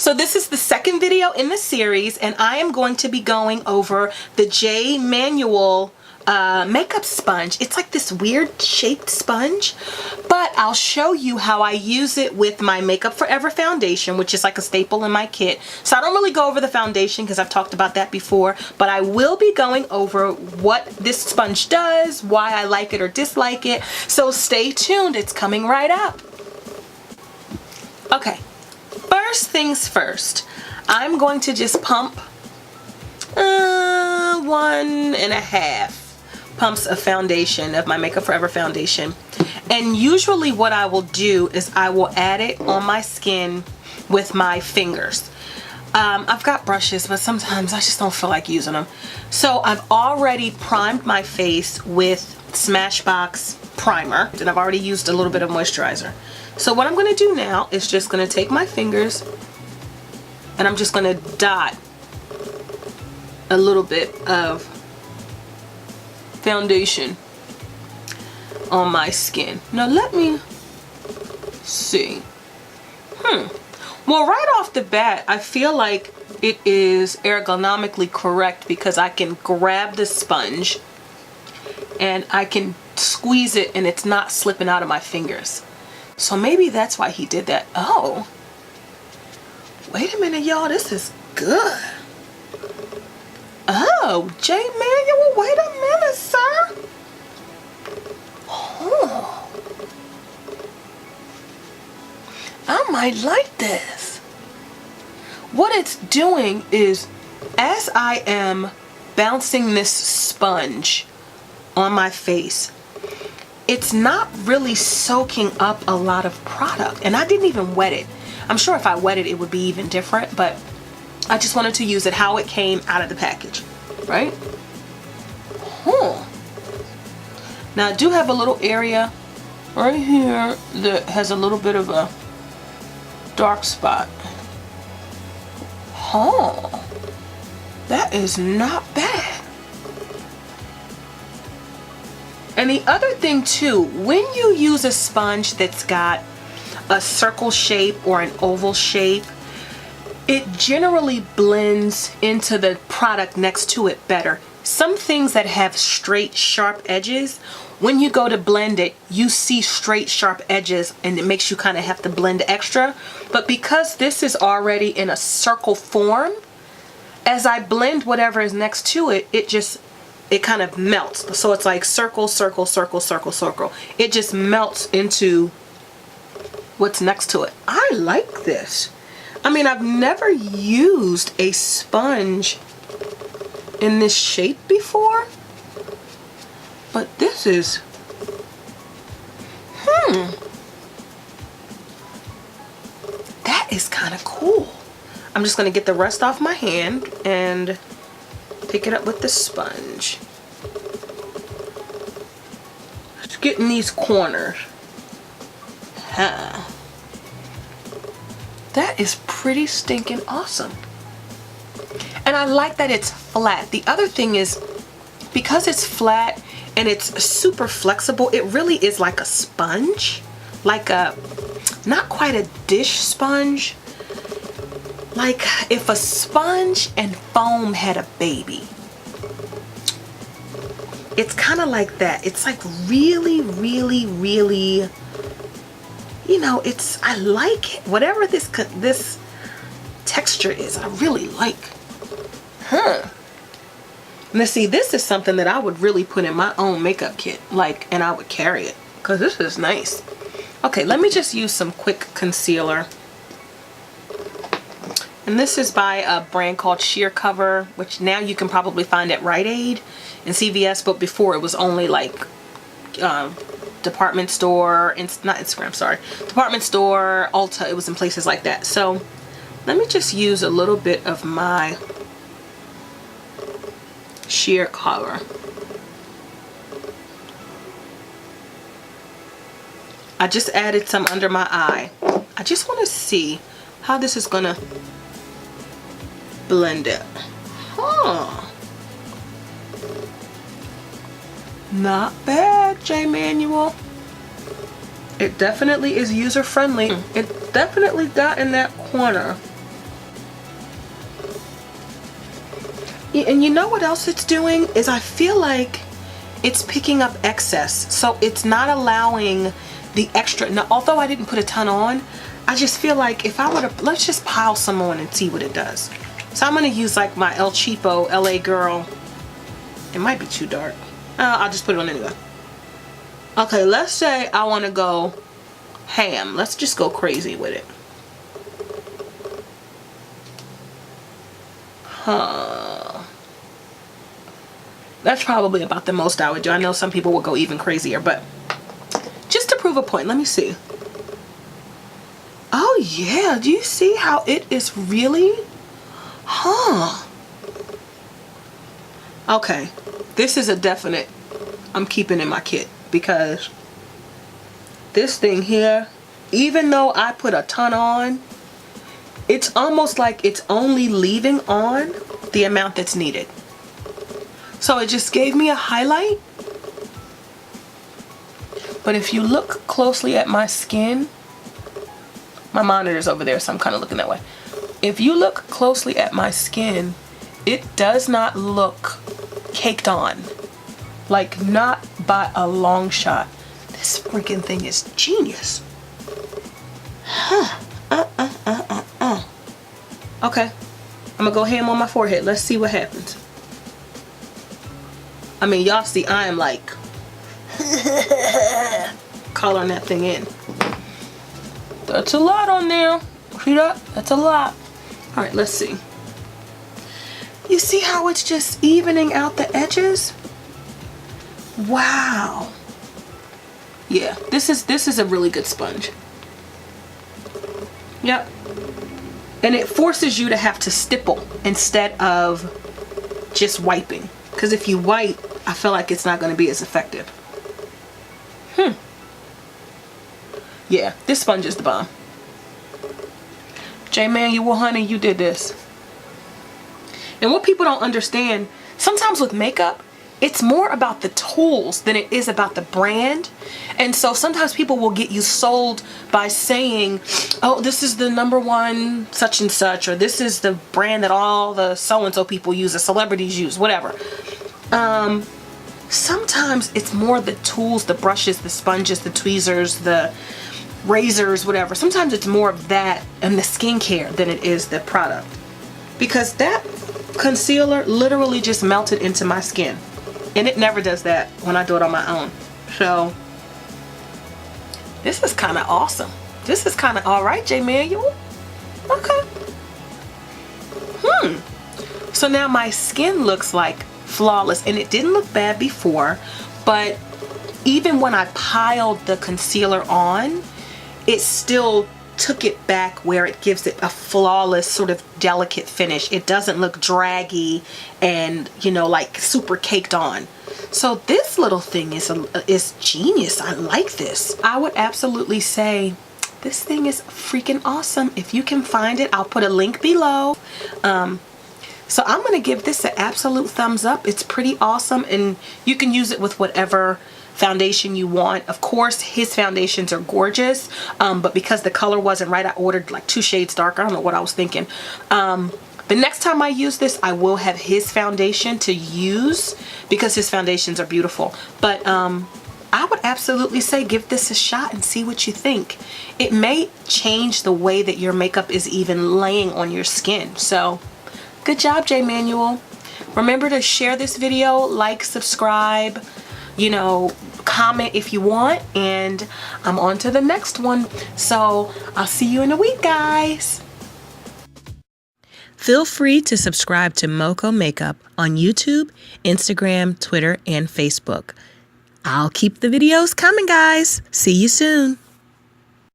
So this is the second video in the series, and I am going to be going over the Jay Manuel makeup sponge. It's like this weird shaped sponge, but I'll show you how I use it with my Makeup Forever foundation, which is like a staple in my kit. So I don't really go over the foundation because I've talked about that before, but I will be going over what this sponge does, why I like it or dislike it. So stay tuned, it's coming right up. Okay, first things first, I'm going to just pump 1.5 pumps of foundation, of my Makeup Forever foundation. And usually what I will do is I will add it on my skin with my fingers. I've got brushes, but sometimes I just don't feel like using them. So I've already primed my face with Smashbox primer, and I've already used a little bit of moisturizer. So what I'm going to do now is just going to take my fingers and I'm just going to dot a little bit of foundation on my skin. Now let me see. Well, right off the bat, I feel like it is ergonomically correct because I can grab the sponge and I can squeeze it and it's not slipping out of my fingers. So maybe that's why he did that. Oh, wait a minute, y'all, this is good. Oh, Jay Manuel, wait a minute, sir. Oh, I might like this. What it's doing is, as I am bouncing this sponge on my face, it's not really soaking up a lot of product. And I didn't even wet it. I'm sure if I wet it, it would be even different, but I just wanted to use it how it came out of the package, right? Now I do have a little area right here that has a little bit of a dark spot. That is not bad. And the other thing too, when you use a sponge that's got a circle shape or an oval shape, it generally blends into the product next to it better. Some things that have straight, sharp edges, when you go to blend it, you see straight, sharp edges and it makes you kind of have to blend extra. But because this is already in a circle form, as I blend whatever is next to it, it kind of melts. So it's like circle, circle, circle, circle, circle. It just melts into what's next to it. I like this. I mean, I've never used a sponge in this shape before, but this is, that is kind of cool. I'm just going to get the rest off my hand and pick it up with the sponge. Just getting these corners. That is pretty stinking awesome. And I like that it's flat. The other thing is, because it's flat and it's super flexible, it really is like a sponge. Like a, not quite a dish sponge. Like if a sponge and foam had a baby. It's kind of like that. It's like really, really, really, you know, it's, I like it. Whatever this texture is, I really like. Now see, this is something that I would really put in my own makeup kit, like, and I would carry it, because this is nice. Okay, let me just use some quick concealer. And this is by a brand called Sheer Cover, which now you can probably find at Rite Aid and CVS, but before it was only like department store, not Instagram, sorry, department store, Ulta, it was in places like that. So let me just use a little bit of my Sheer Cover. I just added some under my eye. I just want to see how this is gonna blend it. Not bad, Jay Manuel. It definitely is user friendly. It definitely got in that corner And you know what else it's doing is I feel like it's picking up excess. So it's not allowing the extra. Now, although I didn't put a ton on, I just feel like if I were to, let's just pile some on and see what it does. So I'm going to use like my El Cheapo LA Girl. It might be too dark. I'll just put it on anyway. Okay, let's say I want to go ham. Let's just go crazy with it. That's probably about the most I would do. I know some people will go even crazier, but just to prove a point, let me see. Oh yeah, do you see how it is really? Okay, this is a definite I'm keeping in my kit, because this thing here, even though I put a ton on, it's almost like it's only leaving on the amount that's needed. So it just gave me a highlight. But if you look closely at my skin, my monitor's over there, so I'm kind of looking that way. If you look closely at my skin, it does not look caked on. Like, not by a long shot. This freaking thing is genius. Okay, I'm gonna go ham on my forehead. Let's see what happens. I mean, y'all see I am like coloring that thing in. That's a lot on there. See that? That's a lot. All right, let's see. You see how it's just evening out the edges? Wow. Yeah, this is a really good sponge. Yep. And it forces you to have to stipple instead of just wiping. Because if you wipe, I feel like it's not going to be as effective. Yeah, this sponge is the bomb. Jay Manuel, honey, you did this. And what people don't understand, sometimes with makeup, it's more about the tools than it is about the brand. And so sometimes people will get you sold by saying, oh, this is the #1 such and such, or this is the brand that all the so-and-so people use, the celebrities use, whatever. Sometimes it's more the tools, the brushes, the sponges, the tweezers, the razors, whatever. Sometimes it's more of that and the skincare than it is the product. Because that concealer literally just melted into my skin. And it never does that when I do it on my own. So this is kind of awesome. This is kind of all right, Jay Manuel. Okay. So now my skin looks like flawless, and it didn't look bad before, but even when I piled the concealer on, it still took it back where it gives it a flawless sort of delicate finish. It doesn't look draggy and, you know, like super caked on. So this little thing is genius. I like this. I would absolutely say this thing is freaking awesome. If you can find it, I'll put a link below. So I'm going to give this an absolute thumbs up. It's pretty awesome, and you can use it with whatever foundation you want. Of course, his foundations are gorgeous, but because the color wasn't right, I ordered like 2 shades darker. I don't know what I was thinking. The next time I use this, I will have his foundation to use because his foundations are beautiful. But I would absolutely say give this a shot and see what you think. It may change the way that your makeup is even laying on your skin. So good job, Jay Manuel. Remember to share this video, like, subscribe, you know, comment if you want, and I'm on to the next one. So I'll see you in a week, guys. Feel free to subscribe to Moco Makeup on YouTube, Instagram, Twitter, and Facebook. I'll keep the videos coming, guys. See you soon.